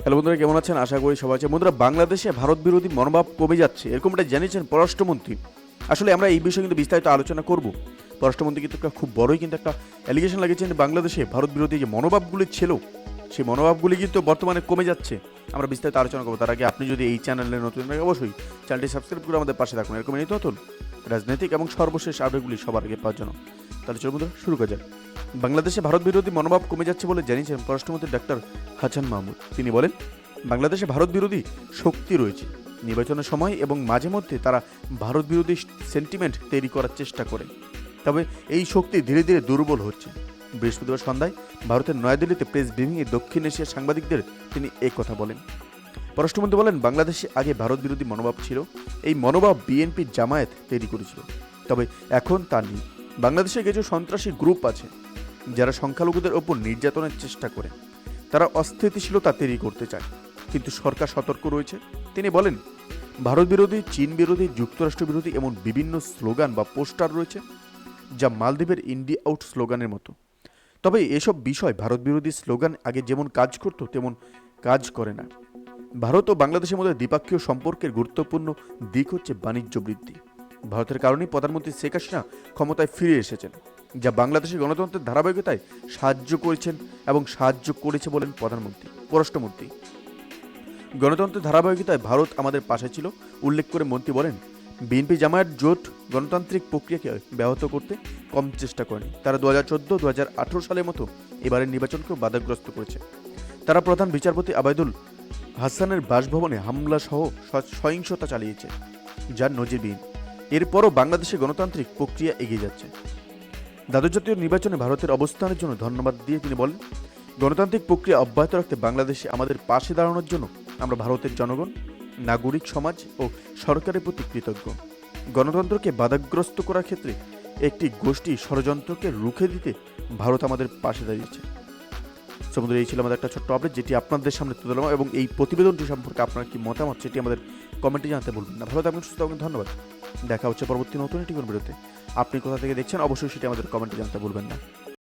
Hello বন্ধুরা, কেমন আছেন? আশা করি সবাই আছে। বন্ধুরা, বাংলাদেশে ভারত বিরোধী মনোভাব কমে যাচ্ছে, এরকমটা জানিয়েছেন পররাষ্ট্রমন্ত্রী। আসলে আমরা এই বিষয়ে কিন্তু বিস্তারিত আলোচনা করব। পররাষ্ট্রমন্ত্রী কিন্তু একটা খুব বড়ই কিন্তু একটা অ্যালিগেশন লাগিয়েছেন, বাংলাদেশে ভারত বিরোধী যে মনোভাবগুলি ছিল সেই মনোভাবগুলি কিন্তু বর্তমানে কমে যাচ্ছে। আমরা বিস্তারিত আলোচনা করবো। তার আগে আপনি যদি এই চ্যানেলে নতুন থাকেন অবশ্যই চ্যানেলটি সাবস্ক্রাইব করে আমাদের পাশে থাকুন, এরকম নিত্য নতুন রাজনৈতিক এবং সর্বশেষ আপডেটগুলি সবার আগে পাওয়ার জন্য। তাহলে চলুন বন্ধুরা, শুরু করা যাক। বাংলাদেশে ভারত বিরোধী মনোভাব কমে যাচ্ছে বলে জানিয়েছেন পররাষ্ট্রমন্ত্রী ডাক্তার হাসান মাহমুদ। তিনি বলেন, বাংলাদেশে ভারত বিরোধী শক্তি রয়েছে। নির্বাচনের সময় এবং মাঝে মধ্যে তারা ভারত বিরোধী সেন্টিমেন্ট তৈরি করার চেষ্টা করে, তবে এই শক্তি ধীরে ধীরে দুর্বল হচ্ছে। বৃহস্পতিবার সন্ধ্যায় ভারতের নয়াদিল্লিতে প্রেস ব্রিফিংয়ে দক্ষিণ এশিয়ার সাংবাদিকদের তিনি এই কথা বলেন। পররাষ্ট্রমন্ত্রী বলেন, বাংলাদেশে আগে ভারত বিরোধী মনোভাব ছিল। এই মনোভাব বিএনপি জামায়াত তৈরি করেছিল, তবে এখন তা নেই। বাংলাদেশে কিছু সন্ত্রাসী গ্রুপ আছে যারা সংখ্যালঘুদের ওপর নির্যাতনের চেষ্টা করে। তারা অস্থিতিশীলতা তৈরি করতে চায়, কিন্তু সরকার সতর্ক রয়েছে। তিনি বলেন, ভারত বিরোধী, চীন বিরোধী, যুক্তরাষ্ট্র বিরোধী এমন বিভিন্ন স্লোগান বা পোস্টার রয়েছে, যা মালদ্বীপের ইন্ডিয়া আউট স্লোগানের মতো। তবে এসব বিষয় ভারত বিরোধী স্লোগান আগে যেমন কাজ করত তেমন কাজ করে না। ভারত ও বাংলাদেশের মধ্যে দ্বিপাক্ষীয় সম্পর্কের গুরুত্বপূর্ণ দিক হচ্ছে বাণিজ্য বৃদ্ধি। ভারতের কারণেই প্রধানমন্ত্রী শেখ হাসিনা ক্ষমতায় ফিরে এসেছেন, যা বাংলাদেশের গণতন্ত্রের ধারাবাহিকতায় সাহায্য করেছেন এবং সাহায্য করেছে বলেন পররাষ্ট্রমন্ত্রী। গণতন্ত্রের ধারাবাহিকতায় ভারত আমাদের পাশে ছিল উল্লেখ করে মন্ত্রী বলেন, বিএনপি জামায়াত জোট গণতান্ত্রিক প্রক্রিয়াকে ব্যাহত করতে কম চেষ্টা করেনি। তারা 2014-2018 সালের মতো এবারের নির্বাচনকেও বাধাগ্রস্ত করেছে। তারা প্রধান বিচারপতি আবাইদুল হাসানের বাসভবনে হামলা সহ সহিংসতা চালিয়েছে, যার নজিরবিহীন। এরপরও বাংলাদেশে গণতান্ত্রিক প্রক্রিয়া এগিয়ে যাচ্ছে। দ্বাদশ জাতীয় নির্বাচনে ভারতের অবস্থানের জন্য ধন্যবাদ দিয়ে তিনি বলেন, গণতান্ত্রিক প্রক্রিয়া অব্যাহত রাখতে বাংলাদেশে আমাদের পাশে দাঁড়ানোর জন্য আমরা ভারতের জনগণ, নাগরিক সমাজ ও সরকারের প্রতি কৃতজ্ঞ। গণতন্ত্রকে বাধাগ্রস্ত করার ক্ষেত্রে একটি গোষ্ঠী ষড়যন্ত্রকে রুখে দিতে ভারত আমাদের পাশে দাঁড়িয়েছে। সমুদ্রে এই ছিল আমাদের একটা ছোট্ট আপডেট, যেটি আপনাদের সামনে তুলে ধরলাম, এবং এই প্রতিবেদনটি সম্পর্কে আপনার কি মতামত সেটি আমাদের কমেন্টে জানাতে বলবেন না। ভালো থাকবেন, সুস্থ থাকবেন, ধন্যবাদ। দেখা হচ্ছে পরবর্তী নতুন একটি কোন ভিডিওতে। আপনি কোথা থেকে দেখছেন অবশ্যই সেটি আমাদের কমেন্টে জানাতে ভুলবেন না।